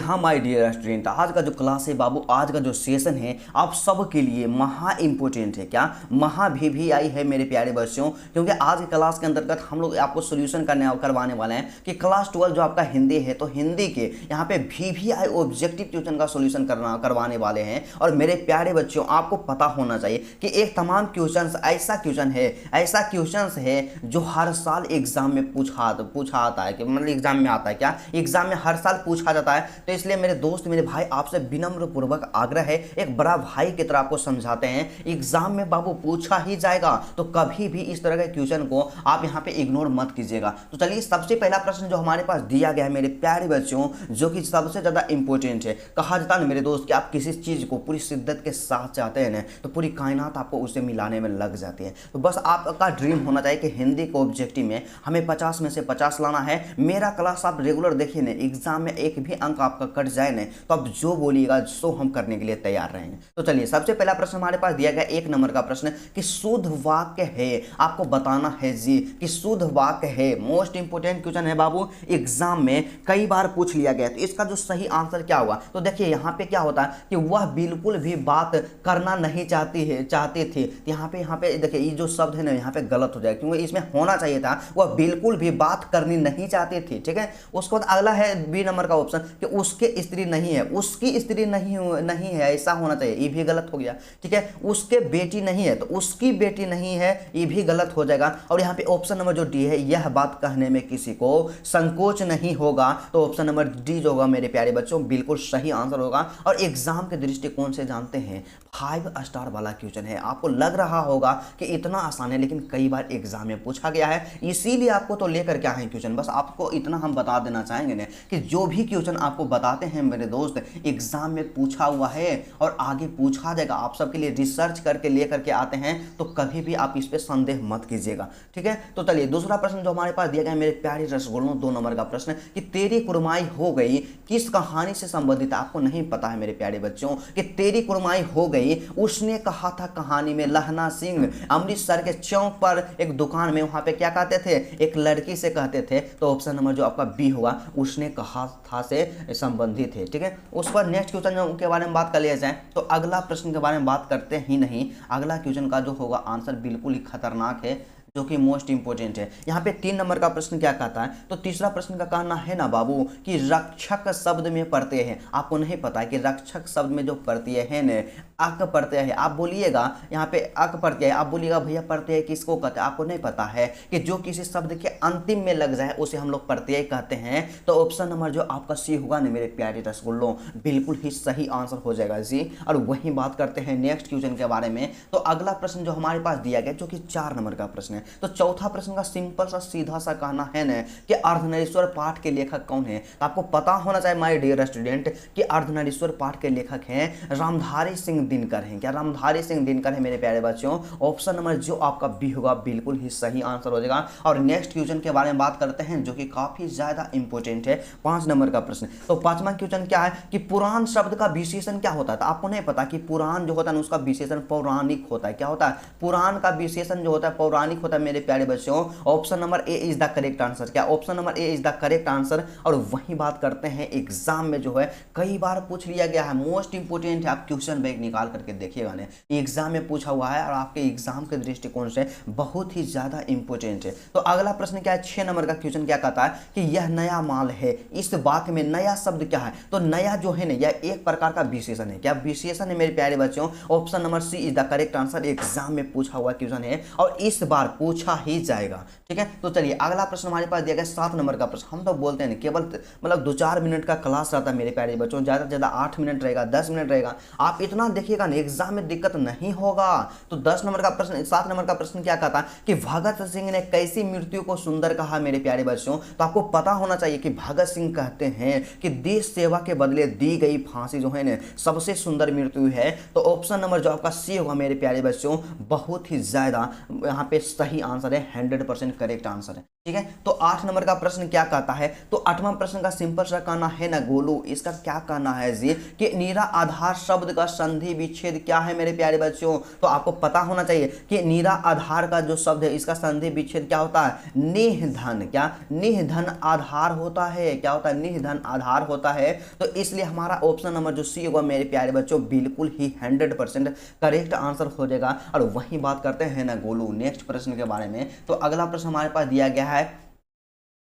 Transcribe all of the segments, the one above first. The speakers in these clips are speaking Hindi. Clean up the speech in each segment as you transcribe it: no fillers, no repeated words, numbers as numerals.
हाँ माय डियर स्टूडेंट, आज का जो क्लास है बाबू, आज का जो सेशन है आप सब के लिए महा इंपॉर्टेंट है। क्या महा भी आई है मेरे प्यारे बच्चों, क्योंकि आज की क्लास के अंतर्गत हम लोग आपको सोल्यूशन करवाने वाले हैं कि क्लास 12 जो आपका हिंदी है तो हिंदी के यहाँ पे भी आई ऑब्जेक्टिव क्वेश्चन का सोल्यूशन करवाने वाले हैं। और मेरे प्यारे बच्चों, आपको पता होना चाहिए कि एक तमाम क्वेश्चन ऐसा क्वेश्चन है जो हर साल एग्जाम में पूछा आता है, कि मतलब एग्जाम में आता है। क्या एग्जाम में हर साल पूछा जाता है। तो इसलिए मेरे दोस्त, मेरे भाई, आपसे विनम्र पूर्वक आग्रह है, एक बड़ा भाई की तरह आपको समझाते हैं, एग्जाम में बाबू पूछा ही जाएगा, तो कभी भी इस तरह के क्वेश्चन को आप यहाँ पे इग्नोर मत कीजिएगा। तो चलिए, सबसे पहला प्रश्न जो हमारे पास दिया गया है मेरे प्यारे बच्चों, जो कि सबसे ज्यादा इंपॉर्टेंट है। कहा जाता है ना मेरे दोस्त कि आप किसी चीज को पूरी शिद्दत के साथ चाहते हैं ना, तो पूरी कायनात आपको उसे मिलाने में लग जाती है। तो बस आपका ड्रीम होना चाहिए कि हिंदी के ऑब्जेक्टिव में हमें 50 में से 50 लाना है। मेरा क्लास आप रेगुलर देखिए ना, एग्जाम में एक भी अंक आपका कट जाए ना, तो आप जो बोलिएगा सो हम करने के लिए तैयार रहेंगे। तो चलिए, सबसे पहला प्रश्न हमारे पास दिया गया 1 नंबर का प्रश्न कि शुद्ध वाक्य है, आपको बताना है जी कि शुद्ध वाक्य है। मोस्ट इंपोर्टेंट क्वेश्चन है बाबू, एग्जाम में कई बार पूछ लिया गया। तो इसका जो सही आंसर क्या होगा, तो देखिए यहाँ पे क्या होता है कि वह बिल्कुल भी बात करना नहीं चाहते थे। यहाँ पे देखिए, ये जो शब्द है ना यहाँ पे गलत हो जाएगा, क्योंकि इसमें होना चाहिए था वह बिल्कुल भी बात करनी नहीं चाहते थे। ठीक है, उसके बाद अगला है बी नंबर का ऑप्शन कि उसके स्त्री नहीं है, उसकी स्त्री नहीं है, ऐसा होना चाहिए, ये भी गलत हो गया। ठीक है, उसके बेटी नहीं है, तो उसकी बेटी नहीं है, ये भी गलत हो जाएगा। और यहाँ पे ऑप्शन नंबर जो डी है, यह बात कहने में किसी को संकोच नहीं होगा, तो ऑप्शन नंबर डी जो होगा मेरे प्यारे बच्चों बिल्कुल सही आंसर होगा। और एग्जाम के दृष्टिकोण से जानते हैं 5 स्टार वाला क्वेश्चन है। आपको लग रहा होगा कि इतना आसान है, लेकिन कई बार एग्जाम में पूछा गया है, इसीलिए आपको तो लेकर क्या है क्वेश्चन। बस आपको इतना हम बता देना चाहेंगे ना कि जो भी क्वेश्चन आपको बताते हैं मेरे दोस्त, एग्जाम में पूछा हुआ है और आगे पूछा जाएगा, आप सबके लिए रिसर्च करके लेकर के आते हैं, तो कभी भी आप इस पे संदेह मत कीजिएगा। ठीक है, तो चलिए, दूसरा प्रश्न जो हमारे पास दिया गया है मेरे प्यारे रसगुल्लों, 2 नंबर का प्रश्न कि तेरी कुरमाई हो गई किस कहानी से संबंधित है। आपको नहीं पता है मेरे प्यारे बच्चों कि तेरी कुरमाई हो गई, उसने कहा था कहानी में लहना सिंह अमृतसर के चौक पर एक दुकान में, वहां पे क्या कहते थे, एक लड़की से कहते थे। तो ऑप्शन नंबर जो आपका बी होगा, उसने कहा था से संबंधित है। ठीक है, उस पर नेक्स्ट क्वेश्चन के बारे में बात कर लिया जाए, तो अगला प्रश्न के बारे में बात करते ही नहीं। अगला क्वेश्चन का जो होगा आंसर बिल्कुल ही खतरनाक है, जो कि मोस्ट इंपोर्टेंट है। यहाँ पे 3 नंबर का प्रश्न क्या कहता है, तो तीसरा प्रश्न का कहना है ना बाबू कि रक्षक शब्द में प्रत्यय है। आपको नहीं पता है कि रक्षक शब्द में जो प्रत्यय है न, अक प्रत्यय है। आप बोलिएगा यहाँ पे अक प्रत्यय, आप बोलिएगा भैया प्रत्यय किसको कहते हैं। आपको नहीं पता है कि जो किसी शब्द के अंतिम में लग जाए उसे हम लोग प्रत्यय कहते हैं। तो ऑप्शन नंबर जो आपका सी होगा ना मेरे प्यारे रसगुल्लों, बिल्कुल ही सही आंसर हो जाएगा जी। और वही बात करते हैं नेक्स्ट क्वेश्चन के बारे में। तो अगला प्रश्न जो हमारे पास दिया गया, जो कि 4 नंबर का प्रश्न है, तो चौथा प्रश्न का सिंपल सा सीधा सा कहना है ना कि अर्धनारीश्वर पाठ के लेखक कौन है। तो आपको पता होना चाहिए माय डियर स्टूडेंट कि अर्धनारीश्वर पाठ के लेखक हैं रामधारी सिंह दिनकर हैं। क्या रामधारी सिंह दिनकर है मेरे प्यारे बच्चों। ऑप्शन नंबर जो आपका बी होगा बिल्कुल ही सही आंसर हो जाएगा। और नेक्स्ट क्वेश्चन के बारे में बात करते हैं, जो कि काफी ज्यादा इंपॉर्टेंट है, 5 नंबर का प्रश्न। तो 5वां क्वेश्चन क्या है कि पुराण शब्द का विशेषण क्या होता है। तो आपको नहीं पता कि पुराण जो होता है उसका विशेषण पौराणिक होता है। क्या होता है, पुराण का विशेषण जो होता है पौराणिक होता है मेरे प्यारे बच्चों। Option number A is the correct answer. क्या option number A is the correct answer. और वही बात करते हैं, एग्जाम में जो है कई बार पूछ लिया गया है, मोस्ट इंपोर्टेंट है। आप क्वेश्चन बैंक निकाल करके देखिएगा ना, एग्जाम में पूछा हुआ है और आपके एग्जाम के दृष्टिकोण से बहुत ही ज्यादा इंपॉर्टेंट है। तो अगला प्रश्न क्या है, 6 नंबर का क्वेश्चन क्या कहता है कि यह नया माल है। इस वाक्य में नया शब्द क्या है, तो नया जो है ना यह एक प्रकार का विशेषण है। क्या विशेषण है मेरे प्यारे बच्चों। Option number C is the correct answer. Exam में पूछा हुआ क्वेश्चन है और इस बार पूछा ही जाएगा। ठीक है, तो चलिए, अगला प्रश्न हमारे पास दिया गया 7 नंबर का प्रश्न। हम तो बोलते हैं केवल मतलब 2-4 मिनट का क्लास रहता है मेरे प्यारे बच्चों, ज्यादा से ज्यादा 8 मिनट रहेगा, 10 मिनट रहेगा। आप इतना देखिएगा ना, एग्जाम में दिक्कत नहीं होगा। तो 10 नंबर का प्रश्न, 7 नंबर का प्रश्न क्या कहता है कि भगत सिंह ने कैसी मृत्यु को सुंदर कहा मेरे प्यारे बच्चों। तो आपको पता होना चाहिए कि भगत सिंह कहते हैं कि देश सेवा के बदले दी गई फांसी जो है ना सबसे सुंदर मृत्यु है। तो ऑप्शन नंबर जो आपका सी होगा मेरे प्यारे बच्चों, बहुत ही ज्यादा यहाँ पे सही आंसर है, 100% करेक्ट आंसर है। ठीक है, तो 8 नंबर का प्रश्न क्या कहता है, तो 8वां प्रश्न का सिंपल सा कहना है ना गोलू, इसका क्या कहना है जी कि निराधार शब्द का संधि विच्छेद क्या है मेरे प्यारे बच्चों। तो आपको पता होना चाहिए कि निराधार का जो शब्द है इसका संधि विच्छेद क्या होता है, निधन। क्या, निधन आधार होता है। क्या होता है, निधन आधार होता है। तो इसलिए हमारा ऑप्शन नंबर जो सी होगा मेरे प्यारे बच्चों बिल्कुल ही 100% करेक्ट आंसर हो जाएगा। और वही बात करते हैं ना गोलू नेक्स्ट प्रश्न के बारे में। तो अगला प्रश्न हमारे पास दिया गया है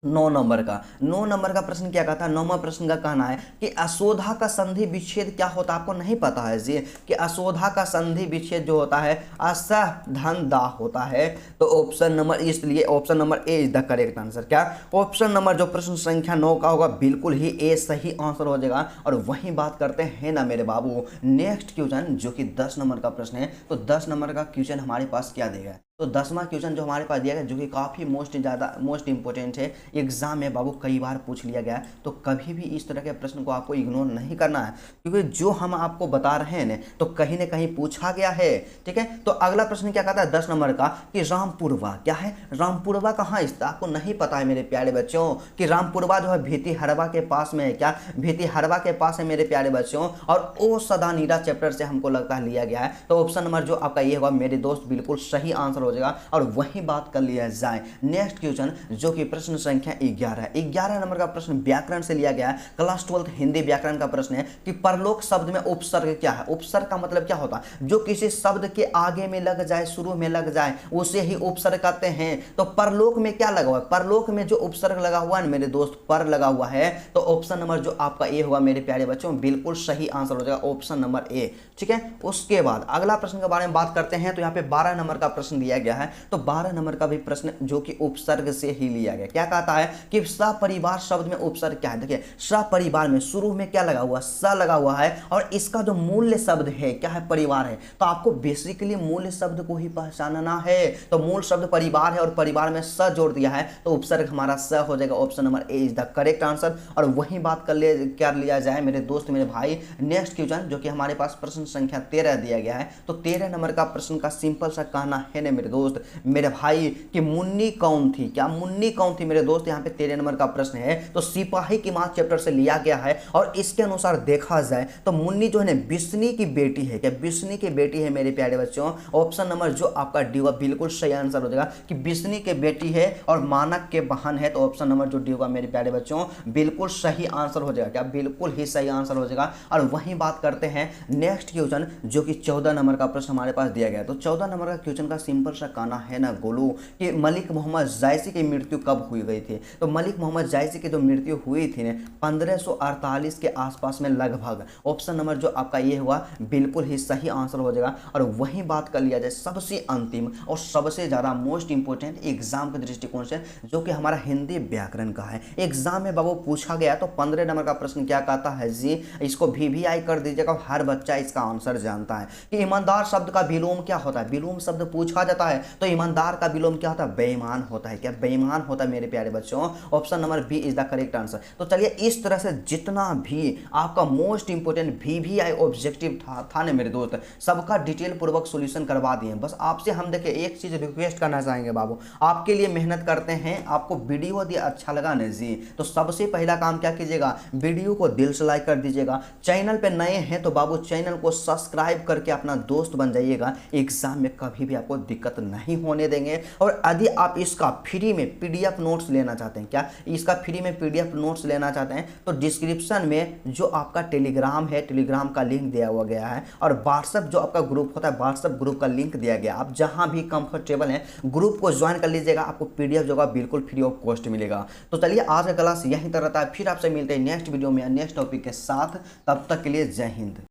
9 नंबर का। 9 नंबर का प्रश्न क्या कहता है, 9वां प्रश्न का कहना है कि अशोधा का संधि विच्छेद क्या होता है। आपको नहीं पता है जी कि अशोधा का संधि विच्छेद जो होता है असह धन दा होता है। तो ऑप्शन नंबर, इसलिए option number A is the correct answer. क्या, ऑप्शन नंबर जो प्रश्न संख्या 9 का होगा बिल्कुल ही ए सही आंसर हो जाएगा। और वही बात करते हैं ना मेरे बाबू नेक्स्ट क्वेश्चन जो कि 10 नंबर का प्रश्न है। तो 10 नंबर का क्वेश्चन हमारे पास क्या देगा, तो 10वां क्वेश्चन जो हमारे पास दिया गया जो कि काफ़ी मोस्ट इंपॉर्टेंट है, एग्जाम में बाबू कई बार पूछ लिया गया। तो कभी भी इस तरह के प्रश्न को आपको इग्नोर नहीं करना है, क्योंकि जो हम आपको बता रहे हैं ना तो कहीं ना कहीं पूछा गया है। ठीक है, तो अगला प्रश्न क्या कहता है 10 नंबर का कि रामपुरवा क्या है, रामपुरवा कहाँ स्थित, आपको नहीं पता है मेरे प्यारे बच्चों कि रामपुरवा जो है भितिहरवा के पास में है। क्या, भितिहरवा के पास है मेरे प्यारे बच्चों। और ओ सदानीरा चैप्टर से हमको लगता है लिया गया है। तो ऑप्शन नंबर जो आपका ये होगा मेरे दोस्त बिल्कुल सही आंसर हो जाएगा। और वही बात कर लिया जाए नेक्स्ट क्वेश्चन जो कि प्रश्न संख्या 11 है। 11 नंबर का प्रश्न व्याकरण से लिया गया है, क्लास 12 हिंदी व्याकरण का प्रश्न है कि परलोक शब्द में उपसर्ग क्या है। उपसर्ग का मतलब क्या होता है, जो किसी शब्द के आगे में लग जाए, शुरू में लग जाए उसे ही उपसर्ग कहते हैं। तो परलोक में क्या लगा हुआ है, परलोक में जो उपसर्ग लगा हुआ है मेरे दोस्त पर लगा हुआ है। तो ऑप्शन नंबर जो आपका ए होगा मेरे प्यारे बच्चों बिल्कुल सही आंसर हो जाएगा, ऑप्शन नंबर ए। ठीक है, उसके बाद अगला प्रश्न के बारे में बात करते हैं। तो यहाँ पे 12 नंबर का प्रश्न दिया गया है। तो 12 नंबर का भी प्रश्न जो कि उपसर्ग से ही लिया गया। क्या कहता है कि सपरिवार शब्द में उपसर्ग क्या है। देखिए सपरिवार में शुरू में क्या लगा हुआ, स लगा हुआ है और इसका जो मूल्य शब्द है क्या है, परिवार है। तो आपको बेसिकली मूल्य शब्द को ही पहचानना है। तो मूल शब्द परिवार है और परिवार में स जोड़ दिया है तो उपसर्ग हमारा स हो जाएगा, option number A is the correct answer. और वही बात कर लिया जाए मेरे दोस्त मेरे भाई नेक्स्ट क्वेश्चन जो कि हमारे पास प्रश्न संख्या 13 दिया गया है। तो 13 नंबर का प्रश्न का सिंपल सा कहना है ना मेरे दोस्त मेरे भाई कि मुन्नी कौन थी। क्या, मुन्नी कौन थी मेरे दोस्त, यहाँ पे 13 नंबर का प्रश्न है। तो सिपाही की मां चैप्टर से लिया गया है और इसके अनुसार देखा जाए तो मुन्नी जो है ना बिस्नी की बेटी है। क्या, बिस्नी की बेटी है मेरे प्यारे बच्चों। ऑप्शन नंबर जो आपका डी होगा बिल्कुल सही आंसर हो जाएगा कि बिस्नी की बेटी है और मानक के बहन है। तो ऑप्शन नंबर जो डी होगा मेरे प्यारे बच्चों बिल्कुल सही आंसर हो जाएगा। क्या, बिल्कुल ही सही आंसर हो जाएगा। और वही बात करते हैं नेक्स्ट क्वेश्चन जो कि 14 नंबर का प्रश्न हमारे पास दिया गया है। तो 14 नंबर का क्वेश्चन का सिंपल सा कहना है ना गोलू कि मलिक मोहम्मद जायसी की मृत्यु कब हुई गई थी। तो मलिक मोहम्मद जायसी की जो मृत्यु हुई थी ना 1548 के आसपास में लगभग। ऑप्शन नंबर जो आपका ये हुआ बिल्कुल ही सही आंसर हो जाएगा। और वही बात कर लिया जाए सबसे अंतिम और सबसे ज़्यादा मोस्ट इंपोर्टेंट एग्जाम के दृष्टिकोण से जो कि हमारा हिंदी व्याकरण का है। एग्जाम में बाबू पूछा गया तो 15 नंबर का प्रश्न क्या कहता है जी, इसको VVI कर दीजिएगा, हर बच्चा इसका आंसर जानता है कि ईमानदार शब्द का विलोम क्या होता है। विलोम शब्द पूछा जाता है तो ईमानदार का विलोम क्या होता है, बेईमान होता है। क्या, बेईमान होता है मेरे प्यारे बच्चों, option number B is the correct answer. तो चलिए इस तरह से जितना भी आपका मोस्ट इंपोर्टेंट VVI ऑब्जेक्टिव था ना मेरे दोस्त सबका डिटेल पूर्वक सॉल्यूशन करवा दिए। बस आपसे हम देखिए एक चीज रिक्वेस्ट करना चाहेंगे बाबू, आपके लिए मेहनत करते हैं, आपको वीडियो दिया अच्छा लगा ना जी तो सबसे पहला काम क्या कीजिएगा, वीडियो को दिल से लाइक कर दीजिएगा। चैनल पे नए हैं तो बाबू चैनल को सब्सक्राइब करके अपना दोस्त बन जाइएगा, एग्जाम में कभी भी आपको दिक्कत नहीं होने देंगे। और यदि आप इसका फ्री में PDF नोट्स लेना चाहते हैं, क्या इसका फ्री में PDF नोट्स लेना चाहते हैं तो डिस्क्रिप्शन में जो आपका टेलीग्राम है टेलीग्राम का लिंक दिया हुआ गया है और व्हाट्सएप जो आपका ग्रुप होता है व्हाट्सएप ग्रुप का लिंक दिया गया। आप जहां भी कंफर्टेबल हैं ग्रुप को ज्वाइन कर लीजिएगा, आपको PDF जो है बिल्कुल फ्री ऑफ कॉस्ट मिलेगा। तो चलिए आज का क्लास यहीं तक रहता है, फिर आपसे मिलते हैं नेक्स्ट वीडियो में नेक्स्ट टॉपिक के साथ। तब तक के लिए जय हिंद।